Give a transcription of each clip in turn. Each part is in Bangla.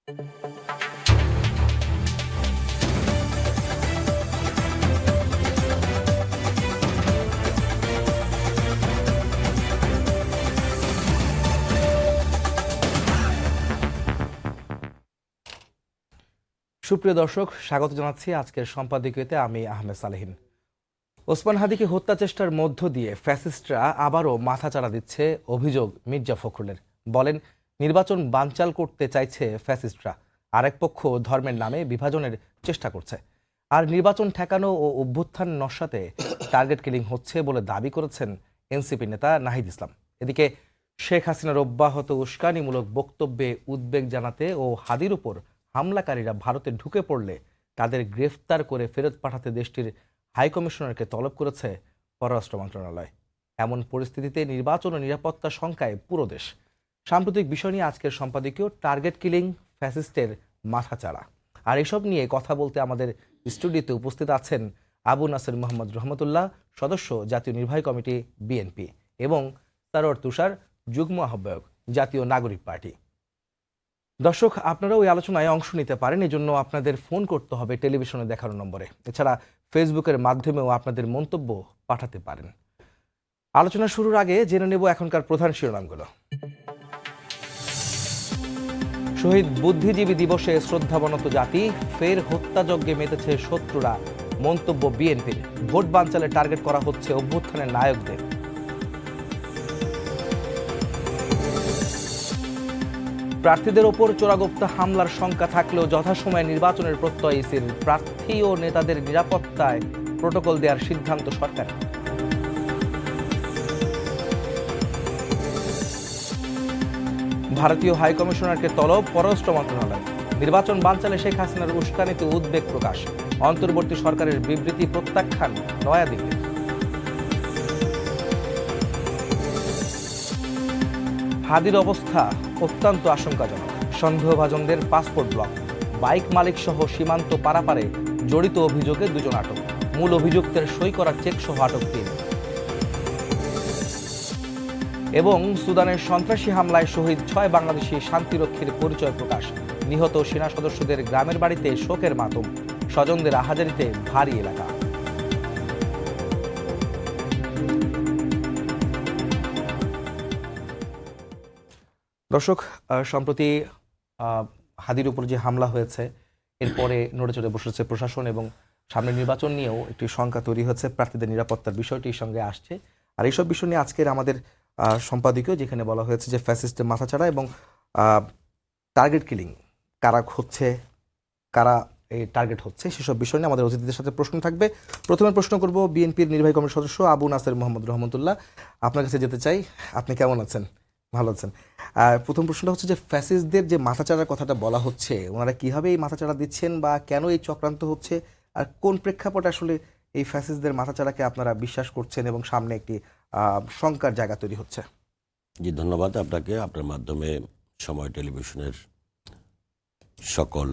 সুপ্রিয় দর্শক, স্বাগত জানাচ্ছি আজকের সম্পাদকীয়তে। আমি আহমেদ সালেহিন। ওসমান হাদিকে হত্যা চেষ্টার মধ্য দিয়ে ফ্যাসিস্টরা আবারও মাথাচাড়া দিচ্ছে অভিযোগ মির্জা ফখরুলের। বলেন, নির্বাচন বানচাল করতে চাইছে ফ্যাসিস্টরা, আরেক পক্ষ ধর্মের নামে বিভাজনের চেষ্টা করছে। আর নির্বাচন ঠেকানো ও অভ্যুত্থান নস্যাতে টার্গেট কিলিং হচ্ছে বলে দাবি করেছেন এনসিপি নেতা নাহিদ ইসলাম। এদিকে শেখ হাসিনার অব্যাহত উস্কানিমূলক বক্তব্যে উদ্বেগ জানাতে ও হাদির উপর হামলাকারীরা ভারতে ঢুকে পড়লে তাদের গ্রেফতার করে ফেরত পাঠাতে দেশটির হাইকমিশনারকে তলব করেছে পররাষ্ট্র মন্ত্রণালয়। এমন পরিস্থিতিতে নির্বাচন ও নিরাপত্তা শঙ্কায় পুরো দেশ। সাম্প্রতিক বিষয় নিয়ে আজকের সম্পাদকীয় টার্গেট কিলিং, ফ্যাসিস্টের মাথাচাড়া। আর এসব নিয়ে কথা বলতে আমাদের স্টুডিওতে উপস্থিত আছেন আবু নাসের মোহাম্মদ রহমতুল্লাহ, সদস্য জাতীয় নির্বাহী কমিটি বিএনপি, এবং সারোয়ার তুষার, যুগ্ম আহ্বায়ক জাতীয় নাগরিক পার্টি। দর্শক, আপনারাও এই আলোচনায় অংশ নিতে পারেন। এই জন্য আপনাদের ফোন করতে হবে টেলিভিশনে দেখানো নম্বরে। এছাড়া ফেসবুকের মাধ্যমেও আপনাদের মন্তব্য পাঠাতে পারেন। আলোচনা শুরুর আগে জেনে নেব এখনকার প্রধান শিরোনামগুলো। শহীদ বুদ্ধিজীবী দিবসে শ্রদ্ধাবনত জাতি, ফের হত্যাযজ্ঞে মেতেছে শত্রুরা, মন্তব্য বিএনপির। ভোট বানচালে টার্গেট করা হচ্ছে অভ্যুত্থানের নায়কদের। প্রার্থীদের ওপর চোরাগোপ্তা হামলার শঙ্কা থাকলেও যথাসময়ে নির্বাচনের প্রত্যয় ইসির। প্রার্থী ও নেতাদের নিরাপত্তায় প্রটোকল দেওয়ার সিদ্ধান্ত সরকার। ভারতীয় হাইকমিশনারকে তলব পররাষ্ট্র মন্ত্রণালয়। নির্বাচন বানচালে শেখ হাসিনার উস্কানিতে উদ্বেগ প্রকাশ। অন্তর্বর্তী সরকারের বিবৃতি প্রত্যাখ্যান নয়াদিল্লি। হাদির অবস্থা অত্যন্ত আশঙ্কাজনক। সন্দেহভাজনদের পাসপোর্ট ব্লক। বাইক মালিক সহ সীমান্ত পারাপারে জড়িত অভিযোগে 2 জন আটক। মূল অভিযুক্তের সই করা চেক সহ আটক 3। এবং সুদানের সন্ত্রাসী হামলায় শহীদ 6 বাংলাদেশি শান্তিরক্ষীর পরিচয় প্রকাশ। নিহত সেনা সদস্যদের গ্রামের বাড়িতে শোকের মাতম। স্বজনদের আহাজারিতে ভারী এলাকা। দর্শক, সম্প্রতি হাদির উপর যে হামলা হয়েছে, এরপরে নড়ে চড়ে বসেছে প্রশাসন এবং সামনে নির্বাচন নিয়েও একটি শঙ্কা তৈরি হয়েছে। প্রার্থীদের নিরাপত্তার বিষয়টির সঙ্গে আসছে। আর এইসব বিষয় নিয়ে আজকের আমাদের সম্পাদকীয়, যেখানে বলা হয়েছে যে ফ্যাসিস্টের মাথাচাড়া এবং টার্গেট কিলিং কারা হচ্ছে, কারা এই টার্গেট হচ্ছে, সেসব বিষয় নিয়ে আমাদের অতিথিদের সাথে প্রশ্ন থাকবে। প্রথমে প্রশ্ন করব বিএনপির নির্বাহী কমিটির সদস্য আবু নাসের মোহাম্মদ রহমতুল্লাহ। আপনার কাছে যেতে চাই, আপনি কেমন আছেন? ভালো আছেন? প্রথম প্রশ্নটা হচ্ছে যে ফ্যাসিস্টদের যে মাথাচাড়ার কথাটা বলা হচ্ছে, ওনারা কিভাবে এই মাথাচাড়া দিচ্ছেন বা কেন এই চক্রান্ত হচ্ছে, আর কোন প্রেক্ষাপটে আসলে এই ফ্যাসিস্টদের মাথাচাড়াকে আপনারা বিশ্বাস করছেন এবং সামনে একটি শঙ্কার জায়গা তৈরি হচ্ছে? জি, ধন্যবাদ আপনাকে। আপনার মাধ্যমে সময় টেলিভিশনের সকল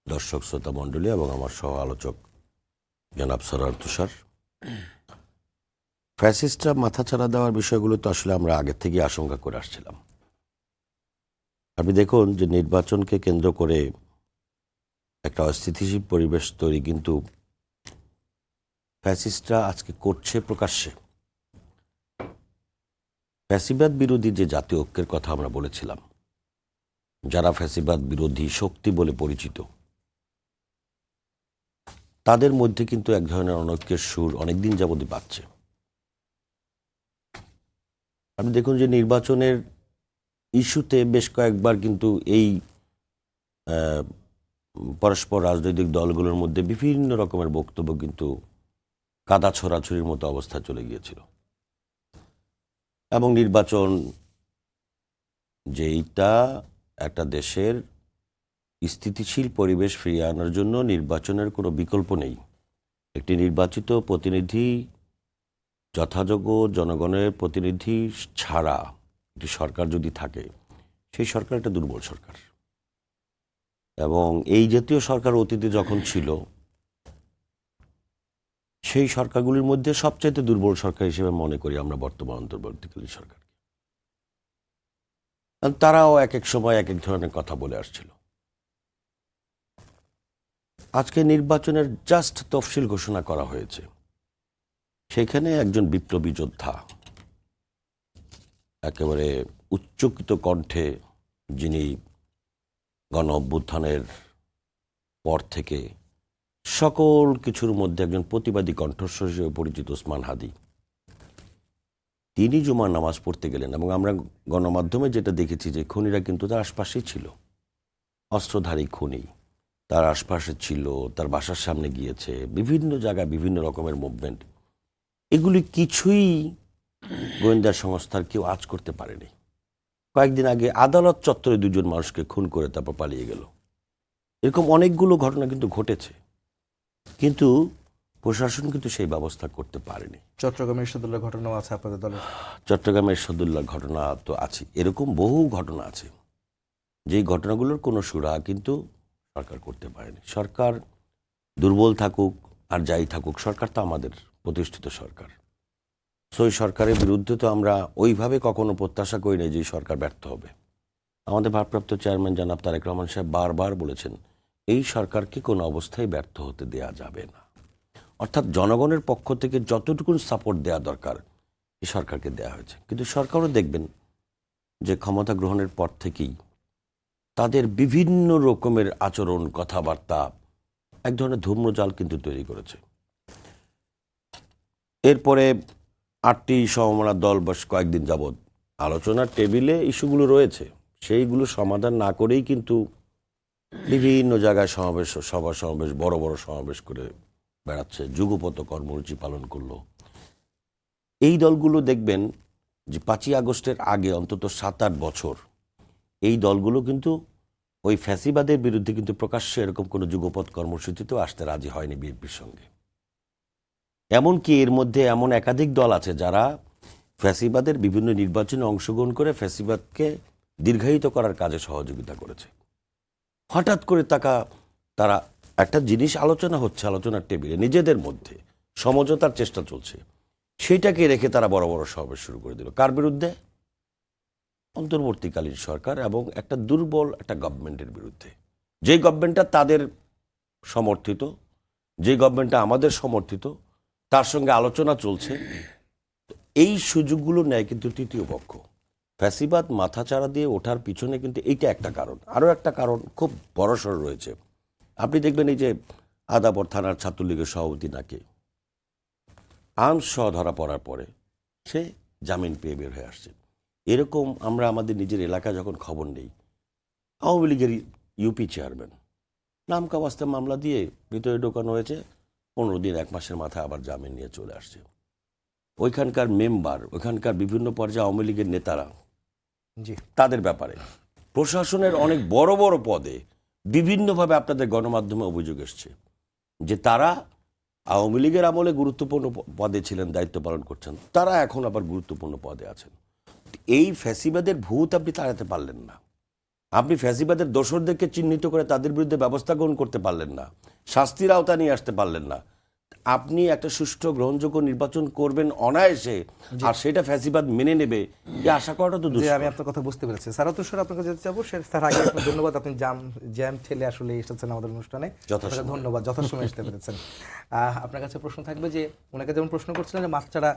দর্শক শ্রোতা মণ্ডলী এবং আমার সহ আলোচক জনাব সারোয়ার তুষার। ফ্যাসিস্টরা মাথাচাড়া দেওয়ার বিষয়গুলো তো আসলে আমরা আগে থেকেই আশঙ্কা করে আসছিলাম। আপনি দেখুন যে নির্বাচনকে কেন্দ্র করে একটা অস্থিতিশীল পরিবেশ তৈরি কিন্তু ফ্যাসিস্টরা আজকে করছে প্রকাশ্যে। ফ্যাসিবাদ বিরোধী যে জাতীয় ঐক্যের কথা আমরা বলেছিলাম, যারা ফ্যাসিবাদ বিরোধী শক্তি বলে পরিচিত, তাদের মধ্যে কিন্তু এক ধরনের অনৈক্যের সুর অনেকদিন যাবতই পাচ্ছে। আপনি দেখুন যে নির্বাচনের ইস্যুতে বেশ কয়েকবার কিন্তু এই পরস্পর রাজনৈতিক দলগুলোর মধ্যে বিভিন্ন রকমের বক্তব্য কিন্তু কাদা ছড়াছড়ির মতো অবস্থা চলে গিয়েছিল। এবং নির্বাচন যেইটা একটা দেশের স্থিতিশীল পরিবেশ ফিরিয়ে আনার জন্য নির্বাচনের কোনো বিকল্প নেই। একটি নির্বাচিত প্রতিনিধি, যথাযোগ্য জনগণের প্রতিনিধি ছাড়া একটি সরকার যদি থাকে, সেই সরকার একটা দুর্বল সরকার। এবং এই জাতীয় সরকার অতীতে যখন ছিল, সেই সরকারগুলির মধ্যে সবচাইতে দুর্বল সরকার হিসেবে মনে করি আমরা বর্তমান অন্তর্বর্তীকালীন সরকারকে। তারাও এক এক সময় এক এক ধরনের কথা বলে আসছিল। আজকে নির্বাচনের জাস্ট তফসিল ঘোষণা করা হয়েছে, সেখানে একজন বিপ্লবী যোদ্ধা একেবারে উচ্চকিত কণ্ঠে, যিনি গণ অভ্যুত্থানের পর থেকে সকল কিছুর মধ্যে একজন প্রতিবাদী কণ্ঠস্বর হিসেবে পরিচিত ওসমান হাদি, তিনি জুমার নামাজ পড়তে গেলেন এবং আমরা গণমাধ্যমে যেটা দেখেছি যে খুনিরা কিন্তু তার আশপাশেই ছিল, অস্ত্রধারী খুনি তার আশপাশে ছিল, তার বাসার সামনে গিয়েছে, বিভিন্ন জায়গায় বিভিন্ন রকমের মুভমেন্ট, এগুলি কিছুই গোয়েন্দা সংস্থার কেউ আজ করতে পারেনি। কয়েকদিন আগে আদালত চত্বরে দুজন মানুষকে খুন করে তারপর পালিয়ে গেল। এরকম অনেকগুলো ঘটনা কিন্তু ঘটেছে, কিন্তু প্রশাসন কিন্তু সেই ব্যবস্থা করতে পারেনি। চট্টগ্রামের ইরশাদুল্লাহ ঘটনাও আছে আপনাদের দলের। চট্টগ্রামের ইরশাদুল্লাহ ঘটনা তো আছে, এরকম বহু ঘটনা আছে যেই ঘটনাগুলোর কোনো সুরাহা কিন্তু সরকার করতে পারেনি। সরকার দুর্বল থাকুক আর যাই থাকুক, সরকার তো আমাদের প্রতিষ্ঠিত সরকার। সেই সরকারের বিরুদ্ধে তো আমরা ওইভাবে কখনো প্রত্যাশা করি না যে সরকার ব্যর্থ হবে। আমাদের ভারপ্রাপ্ত চেয়ারম্যান জনাব তারেক রহমান সাহেব বারবার বলেছেন এই সরকারকে কোনো অবস্থায় ব্যর্থ হতে দেয়া যাবে না। অর্থাৎ জনগণের পক্ষ থেকে যতটুকু সাপোর্ট দেওয়া দরকার এই সরকারকে দেওয়া হয়েছে। কিন্তু সরকারও দেখবেন যে ক্ষমতা গ্রহণের পর থেকেই তাদের বিভিন্ন রকমের আচরণ, কথাবার্তা এক ধরনের ধূম্রজাল কিন্তু তৈরি করেছে। এরপরে 8টি সমমনা দল বেশ কয়েকদিন যাবৎ আলোচনার টেবিলে ইস্যুগুলো রয়েছে, সেইগুলো সমাধান না করেই কিন্তু বিভিন্ন জায়গায় সমাবেশ, সভা সমাবেশ, বড় বড় সমাবেশ করে বেড়াচ্ছে, যুগপত কর্মসূচি পালন করলো। এই দলগুলো দেখবেন যে 5ই আগস্টের আগে অন্তত 7-8 বছর এই দলগুলো কিন্তু ওই ফ্যাসিবাদের বিরুদ্ধে কিন্তু প্রকাশ্যে এরকম কোনো যুগপৎ কর্মসূচিতেও আসতে রাজি হয়নি বিএনপির সঙ্গে। এমনকি এর মধ্যে এমন একাধিক দল আছে যারা ফ্যাসিবাদের বিভিন্ন নির্বাচনে অংশগ্রহণ করে ফ্যাসিবাদকে দীর্ঘায়িত করার কাজে সহযোগিতা করেছে। হঠাৎ করে তারা একটা জিনিস আলোচনা হচ্ছে আলোচনার টেবিলে, নিজেদের মধ্যে সমঝোতার চেষ্টা চলছে, সেইটাকে রেখে তারা বড় বড় সমাবেশ শুরু করে দিল। কার বিরুদ্ধে? অন্তর্বর্তীকালীন সরকার এবং একটা দুর্বল একটা গভর্নমেন্টের বিরুদ্ধে। যেই গভর্নমেন্টটা তাদের সমর্থিত, যে গভর্নমেন্টটা আমাদের সমর্থিত, তার সঙ্গে আলোচনা চলছে। এই সুযোগগুলো নেয় কিন্তু তৃতীয় পক্ষ। ফ্যাসিবাদ মাথাচাড়া দিয়ে ওঠার পিছনে কিন্তু এইটা একটা কারণ। আরও একটা কারণ খুব বড়সড় রয়েছে। আপনি দেখবেন এই যে আদাবর থানার ছাত্রলীগের সভাপতি নাকি আর্মস সহ ধরা পড়ার পরে সে জামিন পেয়ে বের হয়ে আসছে। এরকম আমরা আমাদের নিজের এলাকায় যখন খবর নেই, আওয়ামী লীগের ইউপি চেয়ারম্যান নামকা বাস্তে মামলা দিয়ে ভিতরে ঢোকানো হয়েছে, 15 দিন 1 মাসের মাথায় আবার জামিন নিয়ে চলে আসছে। ওইখানকার মেম্বার, ওইখানকার বিভিন্ন পর্যায়ে আওয়ামী লীগের নেতারা, জি, তাদের ব্যাপারে প্রশাসনের অনেক বড় বড় পদে বিভিন্নভাবে আপনাদের গণমাধ্যমে অভিযোগ এসছে যে তারা আওয়ামী লীগের আমলে গুরুত্বপূর্ণ পদে ছিলেন, দায়িত্ব পালন করছেন, তারা এখন আবার গুরুত্বপূর্ণ পদে আছেন। এই ফ্যাসিবাদের ভূত আপনি তাড়াতে পারলেন না। আপনি ফ্যাসিবাদের দোসরদেরকে চিহ্নিত করে তাদের বিরুদ্ধে ব্যবস্থা গ্রহণ করতে পারলেন না, শাস্তির আওতা নিয়ে আসতে পারলেন না। আপনি একটা সুষ্ঠু গ্রহণযোগ্য নির্বাচন করবেন অনায়াসে, আর সেটা ফ্যাসিবাদ মেনে নেবে, এই আশা করাটা তো জি, দুষ্কর। আমি আপনার কথা বুঝতে পেরেছি। স্যার তুষার, আপনাকে যেতে চাবো তার আগে আপনাকে ধন্যবাদ। আপনি জ্যাম ঠেলে আসলে এসেছেন আমাদের অনুষ্ঠানে, আপনাকে ধন্যবাদ, যথাসময়ে আসতে পেরেছেন। আপনার কাছে প্রশ্ন থাকবে যে ওনাকে যেমন প্রশ্ন করছিলেন যে মাথাচাড়া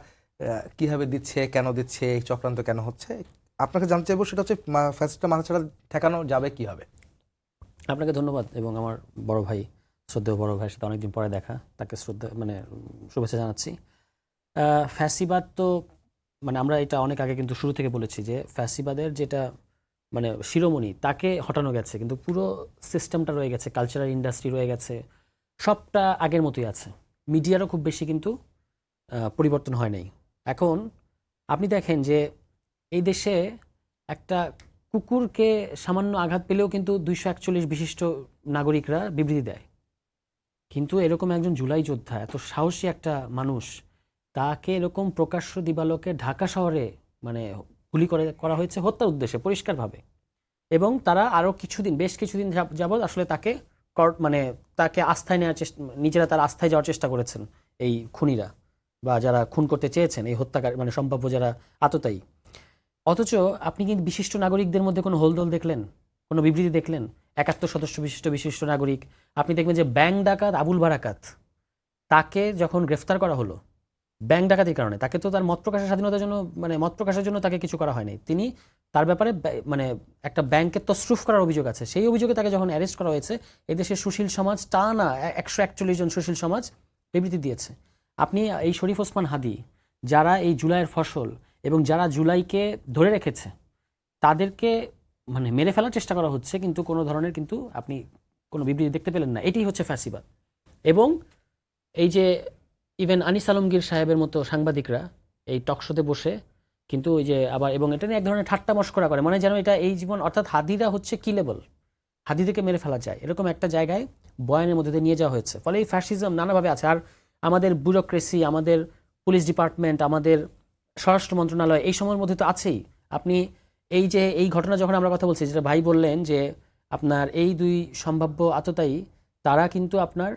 কিভাবে দিচ্ছে, কেন দিচ্ছে, এই চক্রান্ত কেন হচ্ছে, আপনাকে জানতে চাইবো সেটা হচ্ছে ফ্যাসিস্টটা মাথাচাড়া ঠেকানো যাবে কিভাবে? আপনাকে ধন্যবাদ। এবং আমার বড় ভাই, শ্রদ্ধেয় বড় ভাইয়ের সাথে অনেকদিন পরে দেখা, তাকে শ্রদ্ধা শুভেচ্ছা জানাচ্ছি। ফ্যাসিবাদ তো আমরা এটা অনেক আগে কিন্তু শুরু থেকে বলেছি যে ফ্যাসিবাদের যেটা শিরোমণি তাকে হটানো গেছে, কিন্তু পুরো সিস্টেমটা রয়ে গেছে, কালচারাল ইন্ডাস্ট্রি রয়ে গেছে, সবটা আগের মতোই আছে। মিডিয়ারও খুব বেশি কিন্তু পরিবর্তন হয় নাই। এখন আপনি দেখেন যে এই দেশে একটা কুকুরকে সামান্য আঘাত পেলেও কিন্তু 241 বিশিষ্ট নাগরিকরা বিবৃতি দেয়। কিন্তু এরকম একজন জুলাই যোদ্ধা, এত সাহসী একটা মানুষ, তাকে এরকম প্রকাশ্য দিবালোকে ঢাকা শহরে গুলি করা হয়েছে হত্যার উদ্দেশ্যে পরিষ্কারভাবে। এবং তারা আরও বেশ কিছুদিন যাবৎ আসলে তাকে আস্থায় নেওয়ার চেষ্টা, নিজেরা তার আস্থায় যাওয়ার চেষ্টা করেছেন এই খুনিরা, বা যারা খুন করতে চেয়েছেন, এই হত্যাকারী সম্ভাব্য যারা আততায়ী। অথচ আপনি কিন্তু বিশিষ্ট নাগরিকদের মধ্যে কোনো হোলদোল দেখলেন? কোনো বিবৃতি দেখলেন? 71 সদস্য বিশিষ্ট নাগরিক। আপনি দেখবেন যে ব্যাংক ডাকাত আবুল বারাকাত, তাকে যখন গ্রেফতার করা হলো ব্যাংক ডাকাতির কারণে, তাকে তো তার মত প্রকাশের স্বাধীনতার জন্য, মানে মত প্রকাশের জন্য তাকে কিছু করা হয়নি। তিনি তার ব্যাপারে মানে একটা ব্যাংকের তসরুফ করার অভিযোগ আছে, সেই অভিযোগে তাকে যখন অ্যারেস্ট করা হয়েছে, এদেশের সুশীল সমাজ টানা 141 জন সুশীল সমাজ বিবৃতি দিয়েছে। আপনি এই শরীফ ওসমান হাদি, যারা এই জুলাইয়ের ফসল এবং যারা জুলাইকে ধরে রেখেছে, তাদেরকে মানে মেরে ফেলার চেষ্টা করা হচ্ছে, কিন্তু কোনো ধরনের কিন্তু আপনি কোনো বিবৃতি দেখতে পেলেন না। এটাই হচ্ছে ফ্যাসিবাদ। এবং এই যে ইভেন আনিস আলমগীর সাহেবের মতো সাংবাদিকরা এই টকশোতে বসে কিন্তু ওই যে আবার, এবং এটা নিয়ে এক ধরনের ঠাট্টা মশকরা করে, মানে যেন এটা এই জীবন, অর্থাৎ হাদিরা হচ্ছে কিলেবল, হাদিদেরকে মেরে ফেলা যায়, এরকম একটা জায়গায় বয়ানের মধ্যে দিয়ে নিয়ে যাওয়া হয়েছে। ফলে এই ফ্যাসিজম নানাভাবে আছে। আর আমাদের ব্যুরোক্রেসি, আমাদের পুলিশ ডিপার্টমেন্ট, আমাদের স্বরাষ্ট্র মন্ত্রণালয়, এই সময়ের মধ্যে তো আছেই। আপনি এই যে এই ঘটনা যখন আমরা কথা বলছি, যেটা ভাই বললেন যে আপনার এই দুই সম্ভাব্য আততায়ী, তারা কিন্তু আপনার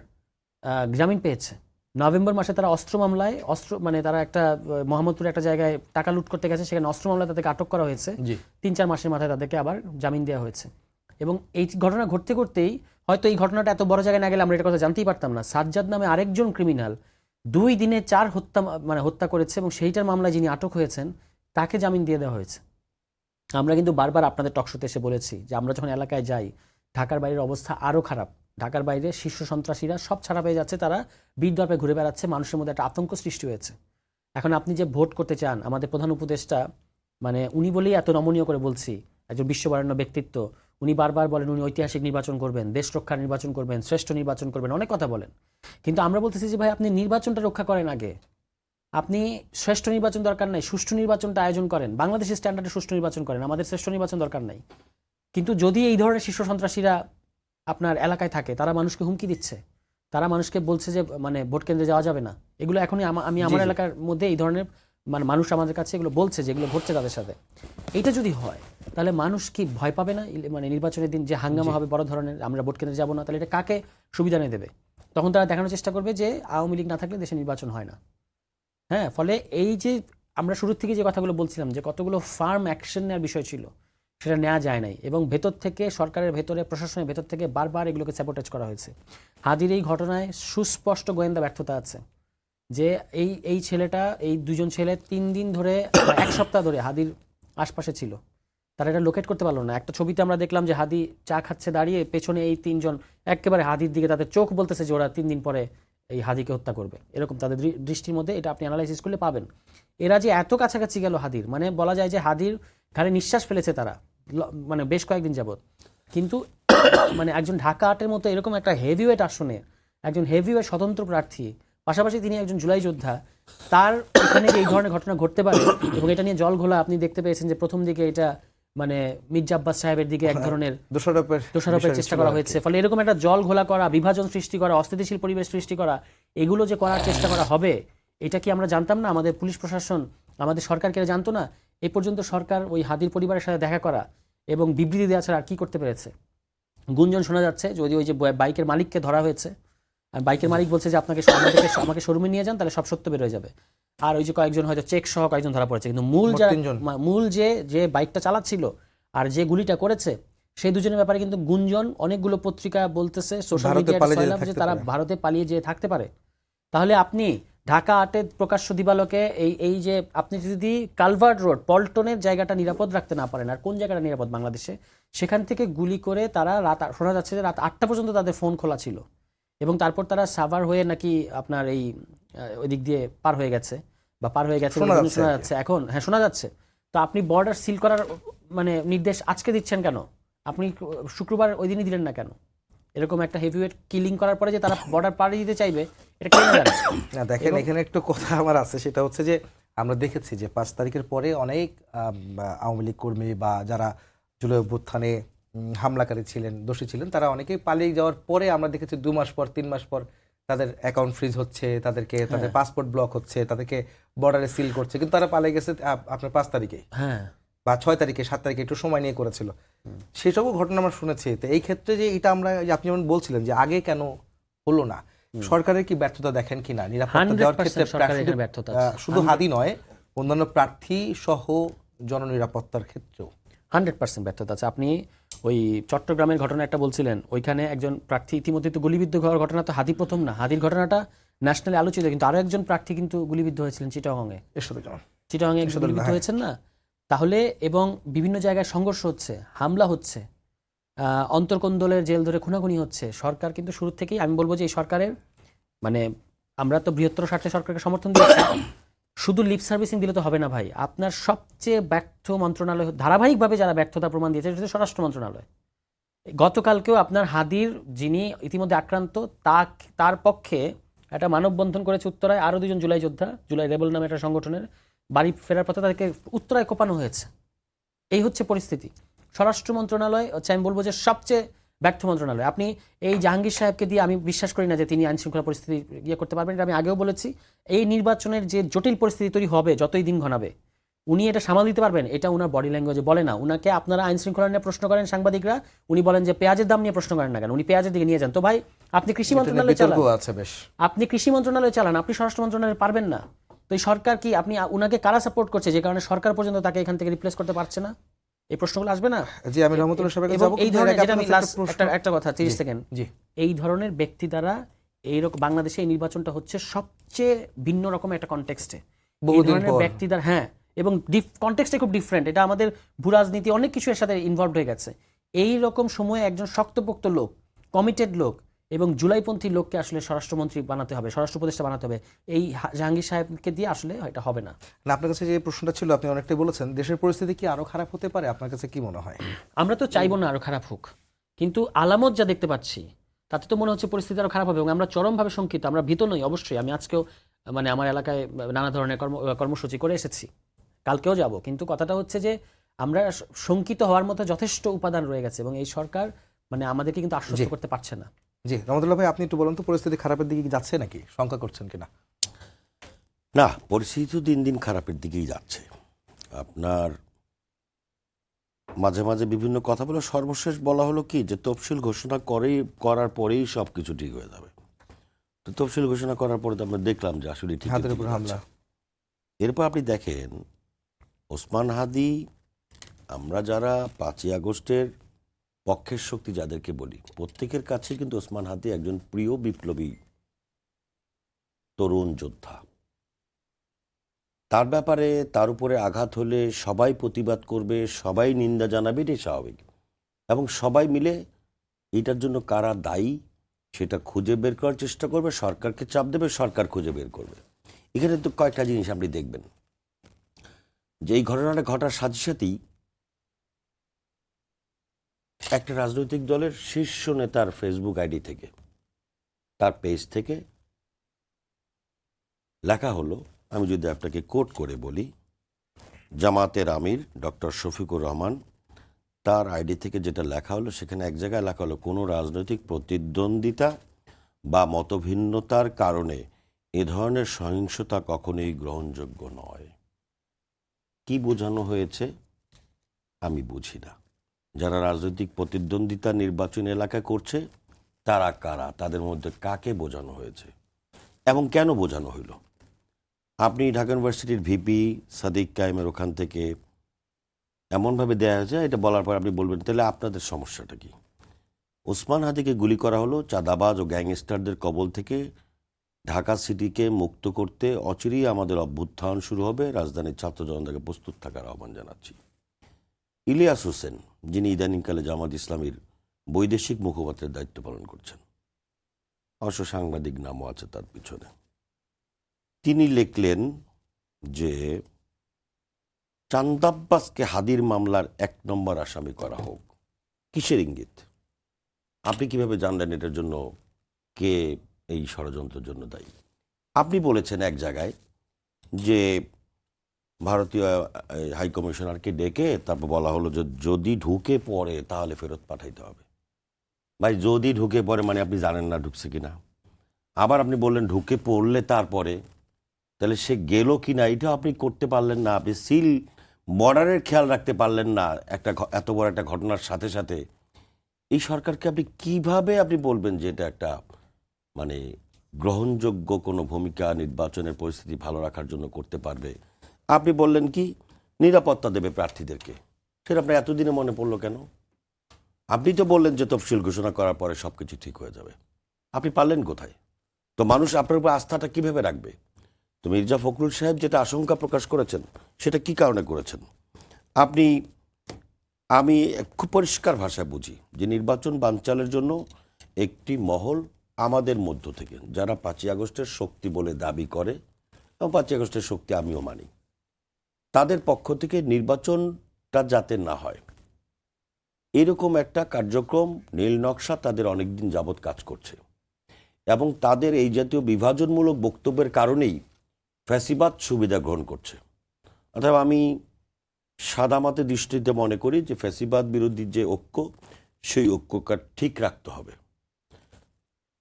জামিন পেয়েছে। নভেম্বর মাসে তারা অস্ত্র মামলায়, মানে তারা একটা মোহাম্মদপুরে একটা জায়গায় টাকা লুট করতে গেছে, সেখানে অস্ত্র মামলায় তাদেরকে আটক করা হয়েছে। 3-4 মাসের মাথায় তাদেরকে আবার জামিন দেওয়া হয়েছে। এবং এই ঘটনা ঘটতে ঘটতেই, হয়তো এই ঘটনাটা এত বড় জায়গায় না গেলে আমরা এটা কথা জানতেই পারতাম না, সাজ্জাদ নামে আরেকজন ক্রিমিনাল 2 দিনে 4 হত্যা করেছে, এবং সেইটার মামলায় যিনি আটক হয়েছেন তাকে জামিন দিয়ে দেওয়া হয়েছে। আমরা কিন্তু বারবার আপনাদের টকশোতে এসে বলেছি যে আমরা যখন এলাকায় যাই, ঢাকার বাইরের অবস্থা আরও খারাপ। ঢাকার বাইরে শীর্ষ সন্ত্রাসীরা সব ছাড়া পেয়ে যাচ্ছে, তারা বীর দর্পে ঘুরে বেড়াচ্ছে, মানুষের মধ্যে একটা আতঙ্ক সৃষ্টি হয়েছে। এখন আপনি যে ভোট করতে চান, আমাদের প্রধান উপদেষ্টা, মানে উনি বলেই এত নমনীয় করে বলছি, একজন বিশ্ববরেণ্য ব্যক্তিত্ব, উনি বারবার বলেন উনি ঐতিহাসিক নির্বাচন করবেন, দেশ রক্ষার নির্বাচন করবেন, শ্রেষ্ঠ নির্বাচন করবেন, অনেক কথা বলেন। কিন্তু আমরা বলতেছি যে ভাই, আপনি নির্বাচনটা রক্ষা করেন আগে। আপনি শ্রেষ্ঠ নির্বাচন দরকার নাই, সুষ্ঠু নির্বাচনটা আয়োজন করেন, বাংলাদেশের স্ট্যান্ডার্ডে সুষ্ঠু নির্বাচন করেন, আমাদের শ্রেষ্ঠ নির্বাচন দরকার নাই। কিন্তু যদি এই ধরনের শীর্ষ সন্ত্রাসীরা আপনার এলাকায় থাকে, তারা মানুষকে হুমকি দিচ্ছে, তারা মানুষকে বলছে যে মানে ভোট কেন্দ্রে যাওয়া যাবে না, এগুলো এখনই আমি আমার এলাকার মধ্যে এই ধরনের মানে মানুষ আমাদের কাছে এগুলো বলছে, যেগুলো ঘটছে তাদের সাথে। এইটা যদি হয়, তাহলে মানুষ কি ভয় পাবে না? মানে নির্বাচনের দিন যে হাঙ্গামা হবে বড় ধরনের, আমরা ভোট কেন্দ্রে যাবো না, তাহলে এটা কাকে সুবিধা নিয়ে দেবে? তখন তারা দেখানোর চেষ্টা করবে যে আওয়ামী লীগ না থাকলে দেশে নির্বাচন হয় না। হ্যাঁ, ফলে এই যে আমরা শুরুর থেকে যে কথাগুলো বলছিলাম যে কতগুলো ফার্ম অ্যাকশন নেওয়ার বিষয় ছিল, সেটা নেওয়া যায় নাই, এবং ভেতর থেকে, সরকারের ভেতরে, প্রশাসনের ভেতর থেকে বারবার এগুলোকে স্যাবোটেজ করা হয়েছে। হাদির এই ঘটনায় সুস্পষ্ট গোয়েন্দা ব্যর্থতা আছে, যে এই ছেলেটা, এই 2 জন ছেলে 3 দিন ধরে, 1 সপ্তাহ ধরে হাদির আশপাশে ছিল, তারা এটা লোকেট করতে পারলো না। একটা ছবিতে আমরা দেখলাম যে হাদি চা খাচ্ছে দাঁড়িয়ে, পেছনে এই 3 জন একেবারে হাদির দিকে, তাদের চোখ বলতেছে যে ওরা 3 দিন পরে এই হাদিকে হত্যা করবে, এরকম তাদের দৃষ্টির মধ্যে, এটা আপনি অ্যানালাইসিস করলে পাবেন। এরা যে এত কাছাকাছি গেল হাদির, মানে বলা যায় যে হাদির ঘাড়ে নিঃশ্বাস ফেলেছে তারা, মানে বেশ কয়েকদিন যাবত। কিন্তু মানে একজন ঢাকা আটের মতো এরকম একটা হেভিওয়েট আসনে একজন হেভিওয়েট স্বতন্ত্র প্রার্থী, পাশাপাশি তিনি একজন জুলাই যোদ্ধা, তার এখানে এই ধরনের ঘটনা ঘটতে পারে, এবং এটা নিয়ে জল ঘোলা আপনি দেখতে পেয়েছেন যে প্রথম দিকে এটা মানে মির্জা আব্বাস সাহেবের দিকে এক ধরনের দোষারোপের চেষ্টা করা হয়েছে। ফলে এরকম একটা জল ঘোলা করা, বিভাজন সৃষ্টি করা, অস্থিতিশীল পরিবেশ সৃষ্টি করা, এগুলো যে করার চেষ্টা করা হবে, এটা কি আমরা জানতাম না? আমাদের পুলিশ প্রশাসন, আমাদের সরকার কেউ জানতো না? এ পর্যন্ত সরকার ওই হাদির পরিবারের সাথে দেখা করা এবং বিবৃতি দেওয়া ছাড়া আর কি করতে পেরেছে? গুঞ্জন শোনা যাচ্ছে যদি ওই যে বাইকের মালিককে ধরা হয়েছে, আর বাইকের মালিক বলছে যে আমাকে শোরুমে নিয়ে যান, তাহলে সব সত্য বের হয়ে যাবে। আর ওই যে কয়েকজন হয়তো চেক সহ কয়েকজন ধরা পড়েছে, কিন্তু মূল যে বাইকটা চালাচ্ছিল আর যে গুলিটা করেছে, সেই দুজনের ব্যাপারে কিন্তু গুঞ্জন, অনেকগুলো পত্রিকা বলতেছে, সোশ্যাল মিডিয়ায়, যে তারা ভারতে পালিয়ে যেয়ে থাকতে পারে। তাহলে আপনি ঢাকা আটের প্রকাশ্য দিবালোকে এই যে আপনি যদি কালভার্ট রোড, পল্টনের জায়গাটা নিরাপদ রাখতে না পারেন, আর কোন জায়গাটা নিরাপদ বাংলাদেশে, সেখান থেকে গুলি করে তারা শোনা যাচ্ছে যে রাত 8টা পর্যন্ত তাদের ফোন খোলা ছিল, এবং তারপর তারা সাভার হয়ে নাকি আপনার এই ওই দিক দিয়ে পার হয়ে গেছে শোনা যাচ্ছে এখন। হ্যাঁ, শোনা যাচ্ছে। তো আপনি বর্ডার সিল করার মানে নির্দেশ আজকে দিচ্ছেন কেন? আপনি শুক্রবার ওই দিনই দিলেন না কেন? এরকম একটা হেভিওয়েট কিলিং করার পরে যে তারা বর্ডার পাড়ি দিতে চাইবে, এটা কেন জানে না? দেখেন, এখানে একটু কথা আমার আছে, সেটা হচ্ছে যে আমরা দেখেছি যে 5 তারিখের পরে অনেক আওয়ামী লীগ কর্মী বা যারা জুলাই অভ্যুত্থানে হামলাকারী ছিলেন, দোষী ছিলেন, তারা অনেকেই পালিয়ে যাওয়ার পরে আমরা দেখেছি 2 মাস পর, 3 মাস পর তাদের অ্যাকাউন্ট ফ্রিজ হচ্ছে, তাদের পাসপোর্ট ব্লক হচ্ছে, তাদেরকে বর্ডারে সিল করছে, কিন্তু তারা পালিয়ে গেছে আপনার 5 তারিখে, বা 6 তারিখে, 7 তারিখে একটু সময় নিয়ে করেছিল। সেসবও ঘটনা আমরা শুনেছি। তো এই ক্ষেত্রে যে এটা আমরা, আপনি যেমন বলছিলেন যে আগে কেন হলো না, সরকারের কি ব্যর্থতা দেখেন কিনা নিরাপত্তা দেওয়ার ক্ষেত্রে? শুধু হাদি নয়, অন্যান্য প্রার্থী সহ জননিরাপত্তার ক্ষেত্রেও 100% ব্যর্থতা আছে। আপনি ওই চট্টগ্রামের ঘটনা একটা বলছিলেন, ওইখানে একজন প্রার্থী ইতিমধ্যে তো গুলিবিদ্ধ হওয়ার ঘটনা তো হাদি প্রথম না, হাদির ঘটনাটা ন্যাশনালি আলোচিত, কিন্তু আরো একজন প্রার্থী কিন্তু গুলিবিদ্ধ হয়েছিলেন চিটাগংয়ে। চিটাগংয়ে গুলিবিদ্ধ হয়েছেন না? তাহলে এবং বিভিন্ন জায়গায় সংঘর্ষ হচ্ছে, হামলা হচ্ছে, অন্তর্কোন্দলের জেল ধরে খুনাখুনি হচ্ছে। সরকার কিন্তু শুরু থেকেই, আমি বলবো যে এই সরকারের মানে আমরা তো বৃহত্তর স্বার্থে সরকারকে সমর্থন দিয়েছি, শুধু লিপ সার্ভিসিং দিলে তো হবে না ভাই। আপনার সবচেয়ে ব্যর্থ মন্ত্রণালয়, ধারাবাহিকভাবে যারা ব্যর্থতা প্রমাণ দিয়েছে সেটা হচ্ছে স্বরাষ্ট্র মন্ত্রণালয়। গতকালকেও আপনার হাদির যিনি ইতিমধ্যে আক্রান্ত, তার পক্ষে একটা মানববন্ধন করেছে উত্তরায় আরও 2জন জুলাই যোদ্ধা, জুলাই রেবল নামে একটা সংগঠনের, বাড়ি ফেরার পথে তাদেরকে উত্তরায় কোপানো হয়েছে। এই হচ্ছে পরিস্থিতি। স্বরাষ্ট্র মন্ত্রণালয় হচ্ছে আমি বলবো যে সবচেয়ে ব্যর্থ মন্ত্রণালয়। আপনি এই জাহাঙ্গীর সাহেবকে দিয়ে আমি বিশ্বাস করি না যে তিনি আইন শৃঙ্খলা পরিস্থিতি ইয়ে করতে পারবেন। এটা আমি আগেও বলেছি। এই নির্বাচনের যে জটিল পরিস্থিতি তৈরি হবে যতই দিন ঘনাবে, উনি এটা সামাল দিতে পারবেন, এটা উনার বডি ল্যাঙ্গুয়েজে বলে না। উনাকে আপনারা আইন শৃঙ্খলা নিয়ে প্রশ্ন করেন সাংবাদিকরা, উনি বলেন যে পেঁয়াজের দাম নিয়ে প্রশ্ন করেন না কেন, উনি পেঁয়াজের দিকে নিয়ে যান। তো ভাই আপনি কৃষি মন্ত্রণালয় চালান, আপনি কৃষি মন্ত্রণালয় চালান, আপনি স্বরাষ্ট্র মন্ত্রণালয় পারবেন না। তো এই সরকার কি, আপনি উনাকে কারা সাপোর্ট করছে যে কারণে সরকার পর্যন্ত তাকে এখান থেকে রিপ্লেস করতে পারছে না? এই প্রশ্নগুলো আসবে না? জি, আমি রহমতুল্লাহ সাহেবকে এবং যাব। এই ধরনের, যেটা আমি লাস্ট একটা কথা 30 সেকেন্ড, জি, এই ধরনের ব্যক্তি দ্বারা এইরকম বাংলাদেশে এই নির্বাচনটা হচ্ছে সবচেয়ে ভিন্ন রকম একটা কনটেক্সটে। এই ধরনের ব্যক্তি দ্বারা, হ্যাঁ, এবং কনটেক্সটে খুব ডিফারেন্ট। এটা আমাদের ভূরাজনীতি অনেক কিছু এর সাথে ইনভলভ হয়ে গেছে। এই রকম সময়ে একজন শক্তপোক্ত লোক, কমিটেড লোক এবং জুলাইপন্থী লোককে আসলে স্বরাষ্ট্রমন্ত্রী বানাতে হবে, স্বরাষ্ট্র উপদেষ্টা বানাতে হবে। এই জাহাঙ্গীর সাহেবকে দিয়ে আসলে এটা হবে না। না, আপনার কাছে যে প্রশ্নটা ছিল আপনি অনেকটাই বলেছেন। দেশের পরিস্থিতি কি আরো খারাপ হতে পারে? আপনার কাছে কি মনে হয়? আমরা তো চাইবো না আরো খারাপ হোক, কিন্তু আলামত যা দেখতে পাচ্ছি তাতে তো মনে হচ্ছে পরিস্থিতি আরো খারাপ হবে এবং আমরা চরমভাবে শঙ্কিত। আমরা ভীত নই অবশ্যই। আমি আজকেও মানে আমার এলাকায় নানা ধরনের কর্মসূচি করে এসেছি, কালকেও যাব, কিন্তু কথাটা হচ্ছে যে আমরা শঙ্কিত হওয়ার মতো যথেষ্ট উপাদান রয়ে গেছে এবং এই সরকার মানে আমাদেরকে কিন্তু আশ্বস্ত করতে পারছে না। জি, রহমতুল্লাহ ভাই, আপনি একটু বলুন তো, পরিস্থিতি খারাপের দিকে কি যাচ্ছে নাকি, শঙ্কা করছেন কিনা? না, পরিস্থিতি তো দিন দিন খারাপের দিকেই যাচ্ছে। আপনার মাঝে মাঝে বিভিন্ন কথা বলে সর্বশেষ বলা হলো কি যে তফসিল ঘোষণা করার পরেই সব কিছু ঠিক হয়ে যাবে। তো তফসিল ঘোষণা করার পরে তো আমরা দেখলাম যে আসলে ঠিক হাতের উপর হামলা। এরপর আপনি দেখেন ওসমান হাদি, আমরা যারা 5ই আগস্টের পক্ষের শক্তি যাদেরকে বলি, প্রত্যেকের কাছে কিন্তু ওসমান হাদি একজন প্রিয় বিপ্লবী তরুণ যোদ্ধা। তার ব্যাপারে তার উপরে আঘাত হলে সবাই প্রতিবাদ করবে, সবাই নিন্দা জানাবে, এটাই স্বাভাবিক। এবং সবাই মিলে এটার জন্য কারা দায়ী সেটা খুঁজে বের করার চেষ্টা করবে, সরকারকে চাপ দেবে, সরকার খুঁজে বের করবে। এখানে তো কয়েকটা জিনিস আপনি দেখবেন যে এই ঘটনাটা ঘটার সাথে সাথেই একটা রাজনৈতিক দলের শীর্ষ নেতার ফেসবুক আইডি থেকে, তার পেজ থেকে লেখা হলো, আমি যদি আপনাকে কোট করে বলি, জামাতের আমির ডক্টর শফিকুর রহমান, তার আইডি থেকে যেটা লেখা হলো, সেখানে এক জায়গায় লেখা হলো কোনো রাজনৈতিক প্রতিদ্বন্দ্বিতা বা মতভিন্নতার কারণে এ ধরনের সহিংসতা কখনোই গ্রহণযোগ্য নয়। কি বোঝানো হয়েছে আমি বুঝি না। যারা রাজনৈতিক প্রতিদ্বন্দ্বিতা নির্বাচন এলাকায় করছে তারা কারা, তাদের মধ্যে কাকে বোঝানো হয়েছে এবং কেন বোঝানো হইল? আপনি ঢাকা ইউনিভার্সিটির ভিপি সাদিক কায়েমের ওখান থেকে এমনভাবে দেয়া হয়েছে, এটা বলার পর আপনি বলবেন তাহলে আপনাদের সমস্যাটা কি? ওসমান হাদিকে গুলি করা হলো চাঁদাবাজ ও গ্যাংস্টারদের কবল থেকে ঢাকা সিটিকে মুক্ত করতে অচিরেই আমাদের অভ্যুত্থান শুরু হবে, রাজধানীর ছাত্র জনতাকে প্রস্তুত থাকার আহ্বান জানাচ্ছি। ইলিয়াস হোসেন, যিনি ইদানিংকালে জামাত ইসলামীর বৈদেশিক মুখপাত্রের দায়িত্ব পালন করছেন, অবশ্য সাংবাদিক নামও আছে তার পিছনে, তিনি লিখলেন যে চান্দাব্বাসকে হাদির মামলার 1 নম্বর আসামি করা হোক। কিসের ইঙ্গিত? আপনি কিভাবে জানলেন এটার জন্য কে এই ষড়যন্ত্রের জন্য দায়ী? আপনি বলেছেন এক জায়গায় যে ভারতীয় হাইকমিশনারকে ডেকে তারপর বলা হলো যে যদি ঢুকে পড়ে তাহলে ফেরত পাঠাইতে হবে। ভাই, যদি ঢুকে পড়ে মানে আপনি জানেন না ঢুকছে কিনা। আবার আপনি বললেন ঢুকে পড়লে তারপরে, তাহলে সে গেল কিনা এটাও আপনি করতে পারলেন না। আপনি সিল বর্ডারের খেয়াল রাখতে পারলেন না একটা এত বড় একটা ঘটনার সাথে সাথে। এই সরকারকে আপনি কিভাবে আপনি বলবেন যে এটা একটা মানে গ্রহণযোগ্য কোনো ভূমিকা নির্বাচনের পরিস্থিতি ভালো রাখার জন্য করতে পারবে? আপনি বললেন কি নিরাপত্তা দেবে প্রার্থীদেরকে, সেটা আপনার এতদিনে মনে পড়লো কেন? আপনি তো বললেন যে তফসিল ঘোষণা করার পরে সবকিছু ঠিক হয়ে যাবে। আপনি পারলেন কোথায়? তো মানুষ আপনার উপর আস্থাটা কিভাবে রাখবে? তো মির্জা ফখরুল সাহেব যেটা আশঙ্কা প্রকাশ করেছেন সেটা কি কারণে করেছেন? আমি খুব পরিষ্কার ভাষায় বুঝি যে নির্বাচন বানচালের জন্য একটি মহল আমাদের মধ্য থেকে, যারা 5ই আগস্টের শক্তি বলে দাবি করে এবং 5ই আগস্টের শক্তি আমিও মানি, তাদের পক্ষ থেকে নির্বাচনটা যাতে না হয় এরকম একটা কার্যক্রম, নীল নকশা তাদের অনেকদিন যাবৎ কাজ করছে। এবং তাদের এই জাতীয় বিভাজনমূলক বক্তব্যের কারণেই ফ্যাসিবাদ সুবিধা গ্রহণ করছে। অর্থাৎ আমি সাদামাতে দৃষ্টিতে মনে করি যে ফ্যাসিবাদ বিরোধী যে ঐক্য, সেই ঐক্যকে ঠিক রাখতে হবে।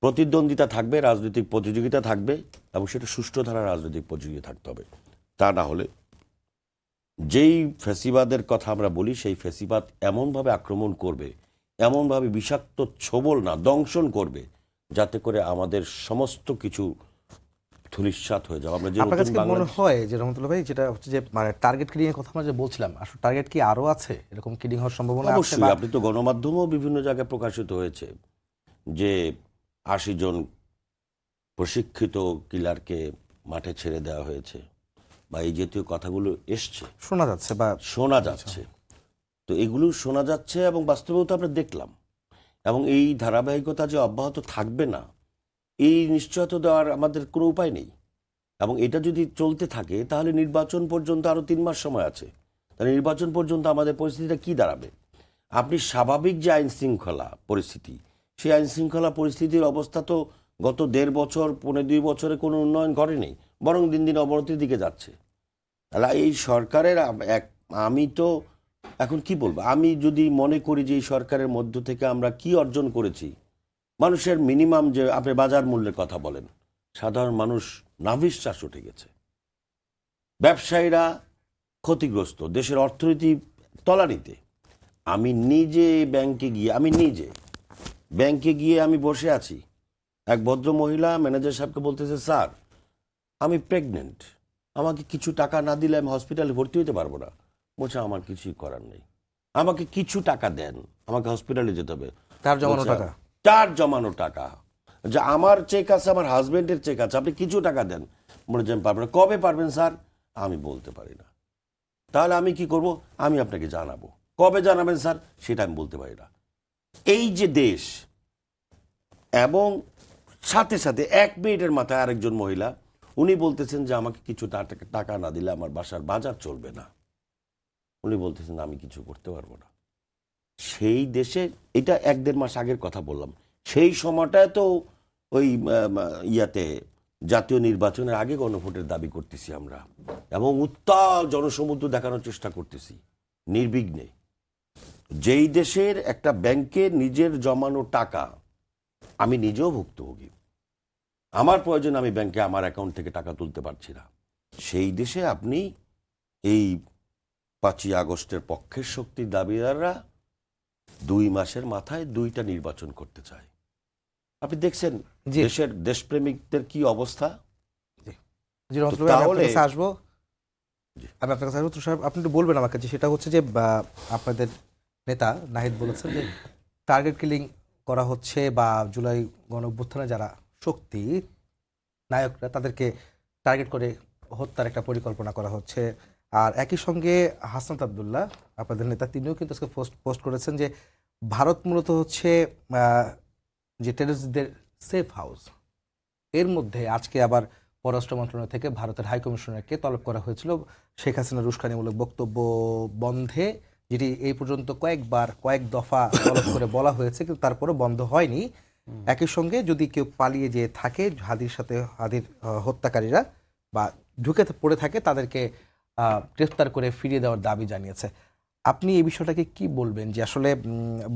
প্রতিদ্বন্দ্বিতা থাকবে, রাজনৈতিক প্রতিযোগিতা থাকবে এবং সেটা সুষ্ঠু ধারা রাজনৈতিক প্রতিযোগিতা থাকতে হবে। তা না হলে যেই ফ্যাসিবাদের কথা আমরা বলি, সেই ফ্যাসিবাদ এমনভাবে আক্রমণ করবে, এমনভাবে বিষাক্ত ছোবল না দংশন করবে, যাতে করে আমাদের সমস্ত কিছু ধূলিসাৎ হয়ে যাবে। আমরা যে আপনার কাছে নতুন কি মনে বাংলাদেশ, হয় যে রহমতুল্লাহ ভাই, যেটা হচ্ছে যে মানে টার্গেট কিলিং এর কথা আমরা যে বলছিলাম, আসলে টার্গেট কি আরো আছে? এরকম কিলিং হওয়ার সম্ভাবনা আছে? অবশ্যই বা আপনি তো গণমাধ্যমেও বিভিন্ন জায়গায় প্রকাশিত হয়েছে যে 80 জন প্রশিক্ষিত কিলারকে মাঠে ছেড়ে দেওয়া হয়েছে, বা এই জাতীয় কথাগুলো এসছে, শোনা যাচ্ছে বা শোনা যাচ্ছে। তো এগুলো শোনা যাচ্ছে এবং বাস্তবেও তো আমরা দেখলাম। এবং এই ধারাবাহিকতা যে অব্যাহত থাকবে না, এই নিশ্চয়তা দেওয়ার আমাদের কোনো উপায় নেই। এবং এটা যদি চলতে থাকে তাহলে নির্বাচন পর্যন্ত আরও 3 মাস সময় আছে। তাহলে নির্বাচন পর্যন্ত আমাদের পরিস্থিতিটা কি দাঁড়াবে? আপনি স্বাভাবিক যে আইন শৃঙ্খলা পরিস্থিতি, সেই আইন শৃঙ্খলা পরিস্থিতির অবস্থা তো গত 1.5 বছর, 1.5-2 বছরে কোনো উন্নয়ন ঘটেনি, বরং দিন দিন অবনতির দিকে যাচ্ছে। তাহলে এই সরকারের আমি তো এখন কি বলবো, আমি যদি মনে করি যে এই সরকারের মধ্য থেকে আমরা কি অর্জন করেছি, মানুষের মিনিমাম যে আপনি বাজার মূল্যের কথা বলেন, সাধারণ মানুষ নাভিশ্বাস উঠে গেছে, ব্যবসায়ীরা ক্ষতিগ্রস্ত, দেশের অর্থনীতি তলানিতে। আমি নিজে ব্যাংকে গিয়ে আমি বসে আছি, এক ভদ্র মহিলা ম্যানেজার সাহেবকে বলতেছে, স্যার আমি প্রেগনেন্ট, আমাকে কিছু টাকা না দিলে আমি হসপিটালে ভর্তি হতে পারবো না। বলছে আমার কিছুই করার নেই, আমাকে কিছু টাকা দেন, আমাকে হসপিটালে যেতে হবে। তার জমানো বলছে, টাকা। তার জমানো টাকা, যে আমার চেক আছে, আমার হাজবেন্ডের চেক আছে, আপনি কিছু টাকা দেন। বলে যে আমি পারবেন না। কবে পারবেন স্যার? আমি বলতে পারি না। তাহলে আমি কি করব? আমি আপনাকে জানাবো। কবে জানাবেন স্যার? সেটা আমি বলতে পারি না। এই যে দেশ, এবং সাথে সাথে 1 মিনিটের মাথায় আরেকজন মহিলা, উনি বলতেছেন যে আমাকে কিছু টাকা না দিলে আমার বাসার বাজার চলবে না। উনি বলতেছেন আমি কিছু করতে পারবো না। সেই দেশে, এটা 1-1.5 মাস আগের কথা বললাম, সেই সময়টায় তো ওই ইয়াতে জাতীয় নির্বাচনের আগে গণভোটের দাবি করতেছি আমরা, এবং উত্তাল জনসমুদ্র দেখানোর চেষ্টা করতেছি নির্বিঘ্নে। যেই দেশের একটা ব্যাংকে নিজের জমানো টাকা, আমি নিজেও ভুক্তভোগী, আমার প্রয়োজন আমি ব্যাংকে আমার অ্যাকাউন্ট থেকে টাকা তুলতে পারছি না, সেই দেশে আপনি এই 5ই আগস্টের পক্ষের শক্তির দাবিদাররা 2 মাসের মাথায় 2টা নির্বাচন করতে চায়। আপনি দেখছেন জি। দেশের দেশপ্রেমিকদের কি অবস্থা। জি রহমতুল্লাহ, আমি আপনার তাহলে- কাছে আসবো। আমি আপনার কাছে আসবো তুষার, আপনি একটু বলবেন আমাকে যে সেটা হচ্ছে যে আপনাদের নেতা নাহিদ বলেছেন যে টার্গেট কিলিং করা হচ্ছে, বা জুলাই গণঅভ্যুত্থানে যারা শক্তি নায়করা তাদেরকে টার্গেট করে হত্যার একটা পরিকল্পনা করা হচ্ছে। আর একই সঙ্গে হাসনাত আব্দুল্লাহ, আপনাদের নেতা, তিনিও কিন্তু আজকে পোস্ট করেছেন যে ভারত মূলত হচ্ছে যে টেররিস্টদের সেফ হাউস। এর মধ্যে আজকে আবার পররাষ্ট্র মন্ত্রণালয় থেকে ভারতের হাইকমিশনারকে তলব করা হয়েছিল শেখ হাসিনার উস্কানিমূলক বক্তব্য বন্ধে, যেটি এই পর্যন্ত কয়েক দফা তলব করে বলা হয়েছে, কিন্তু তারপরে বন্ধ হয়নি। একই সঙ্গে যদি কেউ পালিয়ে যেয়ে থাকে, হাদির হত্যাকারীরা বা ঢুকে পড়ে থাকে, তাদেরকে গ্রেফতার করে ফিরিয়ে দেওয়ার দাবি জানিয়েছে। আপনি এই বিষয়টাকে কি বলবেন, যে আসলে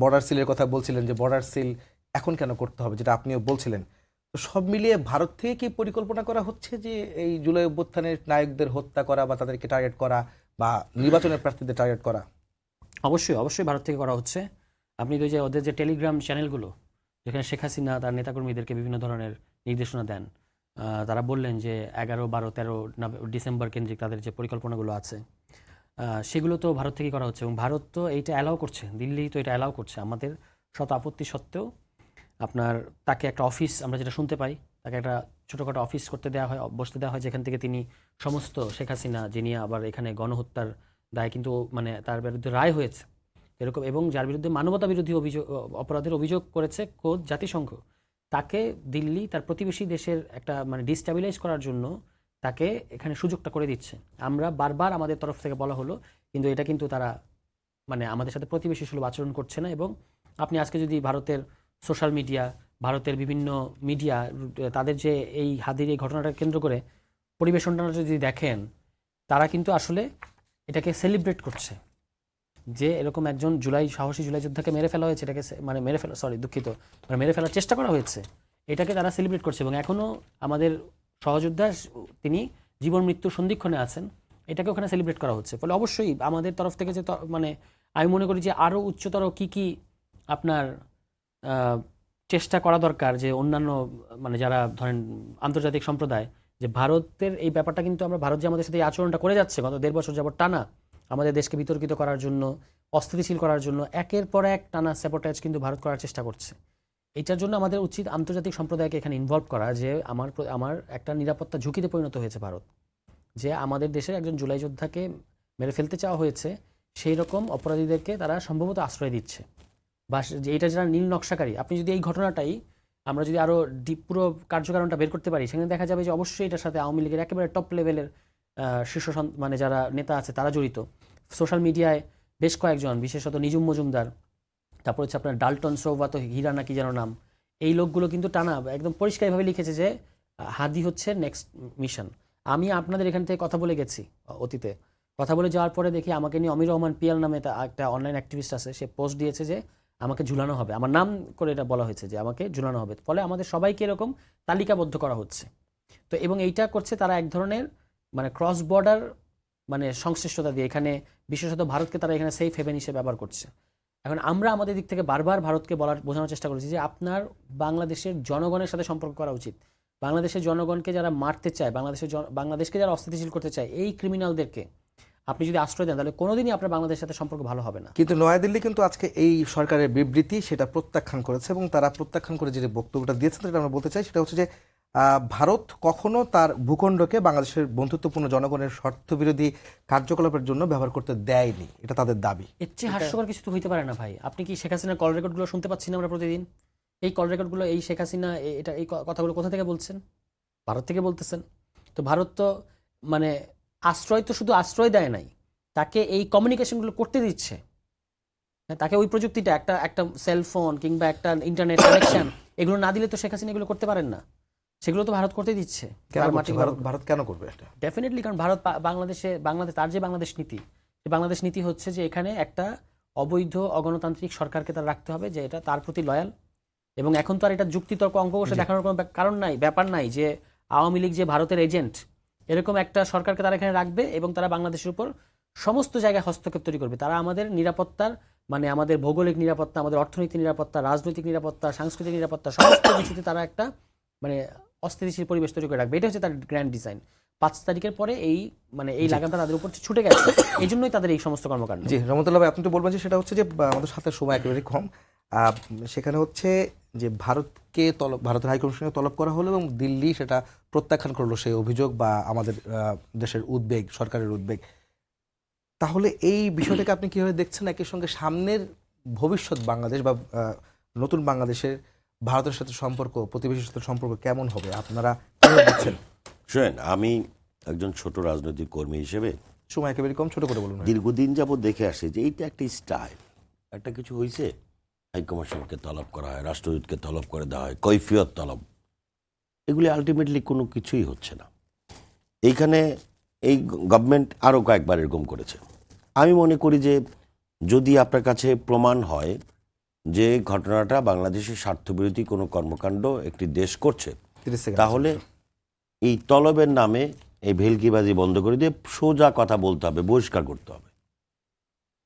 বর্ডার সিলের কথা বলছিলেন, যে বর্ডার সিল এখন কেন করতে হবে, যেটা আপনিও বলছিলেন। তো সব মিলিয়ে ভারত থেকে কি পরিকল্পনা করা হচ্ছে যে এই জুলাই অভ্যুত্থানের নায়কদের হত্যা করা, বা তাদেরকে টার্গেট করা, বা নির্বাচনের প্রার্থীদের টার্গেট করা? অবশ্যই ভারত থেকে করা হচ্ছে। আপনি তো যে ওদের যে টেলিগ্রাম চ্যানেলগুলো, যেখানে শেখ হাসিনা তার নেতাকর্মীদেরকে বিভিন্ন ধরনের নির্দেশনা দেন, তারা বললেন যে 11, 12, 13 ডিসেম্বর কেন্দ্রিক তাদের যে পরিকল্পনাগুলো আছে, সেগুলো তো ভারত থেকে করা হচ্ছে এবং ভারত তো এইটা অ্যালাউ করছে, দিল্লি তো এটা অ্যালাউ করছে। আমাদের শত আপত্তি সত্ত্বেও আপনার তাকে একটা অফিস, আমরা যেটা শুনতে পাই, তাকে একটা ছোটোখাটো অফিস করতে দেওয়া হয়, বসতে দেওয়া হয়, যেখান থেকে তিনি সমস্ত শেখ হাসিনা যিনি আবার এখানে গণহত্যার দায় কিন্তু মানে তার বিরুদ্ধে রায় হয়েছে এরকম, এবং যার বিরুদ্ধে মানবতা বিরোধী অভিযোগ অপরাধের অভিযোগ করেছে খোদ জাতিসংঘ, তাকে দিল্লি তার প্রতিবেশী দেশের একটা মানে ডিস্টাবিলাইজ করার জন্য তাকে এখানে সুযোগটা করে দিচ্ছে। আমরা বারবার আমাদের তরফ থেকে বলা হলো, কিন্তু এটা কিন্তু তারা মানে আমাদের সাথে প্রতিবেশী সুলভ আচরণ করছে না। এবং আপনি আজকে যদি ভারতের সোশ্যাল মিডিয়া, ভারতের বিভিন্ন মিডিয়া তাদের যে এই হাদির এই ঘটনাটাকে কেন্দ্র করে পরিবেশনটা যদি দেখেন, তারা কিন্তু আসলে এটাকে সেলিব্রেট করছে যে এরকম একজন সাহসী জুলাই যোদ্ধাকে মেরে ফেলা হয়েছে, এটাকে মানে মেরে ফেলার চেষ্টা করা হয়েছে, এটাকে তারা সেলিব্রেট করছে। এবং এখনও আমাদের সহযোদ্ধা তিনি জীবন মৃত্যুর সন্ধিক্ষণে আছেন, এটাকে ওখানে সেলিব্রেট করা হচ্ছে। ফলে অবশ্যই আমাদের তরফ থেকে যে মানে আমি মনে করি যে আরও উচ্চতর কি আপনার চেষ্টা করা দরকার, যে অন্যান্য মানে যারা ধরেন আন্তর্জাতিক সম্প্রদায়, যে ভারতের এই ব্যাপারটা কিন্তু আমরা ভারত যে আমাদের সাথে এই আচরণটা করে যাচ্ছে গত 1.5 বছর যাবত টানা, আমাদের দেশকে বিতর্কিত করার জন্য, অস্থিতিশীল করার জন্য একের পর এক টানা স্যাবোটেজ কিন্তু ভারত করার চেষ্টা করছে। এটার জন্য আমাদের উচিত আন্তর্জাতিক সম্প্রদায়কে এখানে ইনভলভ করা, যে আমার একটা নিরাপত্তা ঝুঁকিতে পরিণত হয়েছে ভারত, যে আমাদের দেশের একজন জুলাই যোদ্ধাকে মেরে ফেলতে চাওয়া হয়েছে, সেই রকম অপরাধীদেরকে তারা সম্ভবত আশ্রয় দিচ্ছে, বা এইটা যারা নীল নকশাকারী। আপনি যদি এই ঘটনাটাই আমরা যদি আরও পুরো কার্যকারণটা বের করতে পারি, সেখানে দেখা যাবে যে অবশ্যই এটার সাথে আওয়ামী লীগের একেবারে টপ লেভেলের শীর্ষ মানে যারা নেতা আছে তারা জড়িত। সোশ্যাল মিডিয়ায় বেশ কয়েকজন, বিশেষত নিজুম মজুমদার, তারপর হচ্ছে আপনার ডাল্টন সৌভাত হীরা নাকি যেন নাম, এই লোকগুলো কিন্তু টানা একদম পরিষ্কারভাবে লিখেছে যে হাদি হচ্ছে নেক্সট মিশন। আমি আপনাদের এখান থেকে কথা বলে গেছি অতীতে, কথা বলে যাওয়ার পরে দেখি আমাকে নিয়ে অমির রহমান পিয়াল নামে একটা অনলাইন অ্যাক্টিভিস্ট আছে, সে পোস্ট দিয়েছে যে আমাকে ঝুলানো হবে, আমার নাম করে এটা বলা হয়েছে যে আমাকে ঝুলানো হবে। ফলে আমাদের সবাইকে এরকম তালিকাবদ্ধ করা হচ্ছে। তো এবং এইটা করছে তারা এক ধরনের মানে ক্রস বর্ডার মানে সংশ্লিষ্টতা দিয়ে, এখানে বিশেষত ভারতকে তারা এখানে সেফ হেভেন হিসেবে ব্যবহার করছে। এখন আমরা আমাদের দিক থেকে বারবার ভারতকে বোঝানোর চেষ্টা করেছি যে আপনার বাংলাদেশের জনগণের সাথে সম্পর্ক করা উচিত। বাংলাদেশের জনগণকে যারা মারতে চায়, বাংলাদেশকে যারা অস্থিতিশীল করতে চায়, এই ক্রিমিনালদেরকে আপনি যদি আশ্রয় দেন, তাহলে কোনোদিনই আপনার বাংলাদেশের সাথে সম্পর্ক ভালো হবে না। কিন্তু নয়াদিল্লি কিন্তু আজকে এই সরকারের বিবৃতি সেটা প্রত্যাখ্যান করেছে, এবং তারা প্রত্যাখ্যান করে যে বক্তব্যটা দিয়েছেন সেটা আমরা বলতে চাই, সেটা হচ্ছে যে ভারত কখনো তার ভূখণ্ডকে বাংলাদেশের বন্ধুত্বপূর্ণ জনগণের স্বার্থবিরোধী কার্যকলাপের জন্য ব্যবহার করতে দেয়নি, এটা তাদের দাবি। এর চেয়ে হাস্যকর কিছু তো হইতে পারে না ভাই। আপনি কি শেখ হাসিনার কল রেকর্ডগুলো শুনতে পাচ্ছি না আমরা প্রতিদিন? এই কল রেকর্ডগুলো এই শেখ হাসিনা এই কথাগুলো কোথা থেকে বলছেন? ভারত থেকে বলতেছেন। তো ভারত তো মানে আশ্রয় তো শুধু আশ্রয় দেয় নাই, তাকে এই কমিউনিকেশনগুলো করতে দিচ্ছে, তাকে ওই প্রযুক্তিটা একটা সেলফোন কিংবা একটা ইন্টারনেট কানেকশন এগুলো না দিলে তো শেখ হাসিনা এগুলো করতে পারেন না, সেগুলো তো ভারত করতে দিচ্ছে। ভারত কেন করবে এটা? ডেফিনেটলি, কারণ ভারত বাংলাদেশ তার যে বাংলাদেশ নীতি, সেই বাংলাদেশ নীতি হচ্ছে যে এখানে একটা অবৈধ অগণতান্ত্রিক সরকারকে তার রাখতে হবে, যে এটা তার প্রতি লয়াল। এবং এখন তো আর এটা যুক্তিতর্ক অঙ্ক বসে দেখানোর কোনো কারণ নাই, ব্যাপার নাই যে আওয়ামী লীগ যে ভারতের এজেন্ট, এরকম একটা সরকারকে তারা এখানে রাখবে এবং তারা বাংলাদেশের উপর সমস্ত জায়গায় হস্তক্ষেপ তৈরি করবে। তারা আমাদের নিরাপত্তার মানে আমাদের ভৌগোলিক নিরাপত্তা, আমাদের অর্থনৈতিক নিরাপত্তা, রাজনৈতিক নিরাপত্তা, সাংস্কৃতিক নিরাপত্তা, সমস্ত কিছুতে তারা একটা মানে অস্থিতিশীল পরিবেশ তৈরি করে রাখবে। এটা হচ্ছে তার গ্র্যান্ড ডিজাইন। 5 তারিখের পরে এই লাগামটা তাদের উপর ছুটে গেছে, এই জন্যই তাদের এই সমস্ত কর্মকাণ্ড। জি রহমতুল্লাহ ভাই, আপনি তো বলবেন যে সেটা হচ্ছে যে আমাদের সাথে সময় একেবারে কম, সেখানে হচ্ছে যে ভারতের হাইকমিশনকে তলব করা হলো এবং দিল্লি সেটা প্রত্যাখ্যান করলো সেই অভিযোগ বা আমাদের দেশের উদ্বেগ, সরকারের উদ্বেগ। তাহলে এই বিষয়টাকে আপনি কিভাবে দেখছেন? একই সঙ্গে সামনের ভবিষ্যৎ বাংলাদেশ বা নতুন বাংলাদেশের ভারতের সাথে সম্পর্ক, প্রতিবেশীর সাথে সম্পর্ক কেমন হবে আপনারা কিভাবে দেখছেন? শোনেন, আমি একজন ছোট রাজনৈতিক কর্মী হিসেবে সময় একেবারে কম, ছোট করে বলুন। দীর্ঘদিন যাবত দেখে আসি যে এইটা একটা স্টাইল, একটা কিছু হয়েছে হাইকমিশনকে তলব করা হয়, রাষ্ট্রদূতকে তলব করে দেওয়া হয়, কৈফিয়ত তলব, এগুলি আলটিমেটলি কোনো কিছুই হচ্ছে না। এইখানে এই গভর্নমেন্ট আরও কয়েকবার এরকম করেছে। আমি মনে করি যে যদি আপনার কাছে প্রমাণ হয় যে ঘটনাটা বাংলাদেশের স্বার্থবিরোধী কোনো কর্মকাণ্ড একটি দেশ করছে, তাহলে এই তলবের নামে এই ভেলকিবাজি বন্ধ করে দিয়ে সোজা কথা বলতে হবে, বহিষ্কার করতে হবে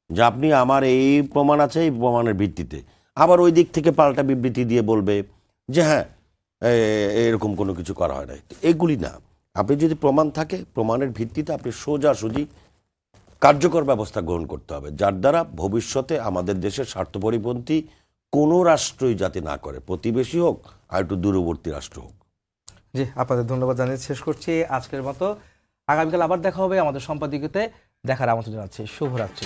যে আপনি আমার এই প্রমাণ আছে, এই প্রমাণের ভিত্তিতে। আবার ওই দিক থেকে পাল্টা বিবৃতি দিয়ে বলবে যে হ্যাঁ এরকম কোনো কিছু করা হয় নাই। এগুলি না, আপনি যদি প্রমাণ থাকে, প্রমাণের ভিত্তিতে আপনি সোজাসুজি কার্যকর ব্যবস্থা গ্রহণ করতে হবে, যার দ্বারা ভবিষ্যতে আমাদের দেশের স্বার্থপরিপন্থী কোনো রাষ্ট্রই যাতে না করে, প্রতিবেশী হোক আর একটু দূরবর্তী রাষ্ট্র হোক। জি, আপনাদের ধন্যবাদ জানিয়ে শেষ করছি আজকের মতো। আগামীকাল আবার দেখা হবে আমাদের সম্পাদকীয়তে। দেখার আমন্ত্রণ জানাচ্ছি। শুভরাত্রি।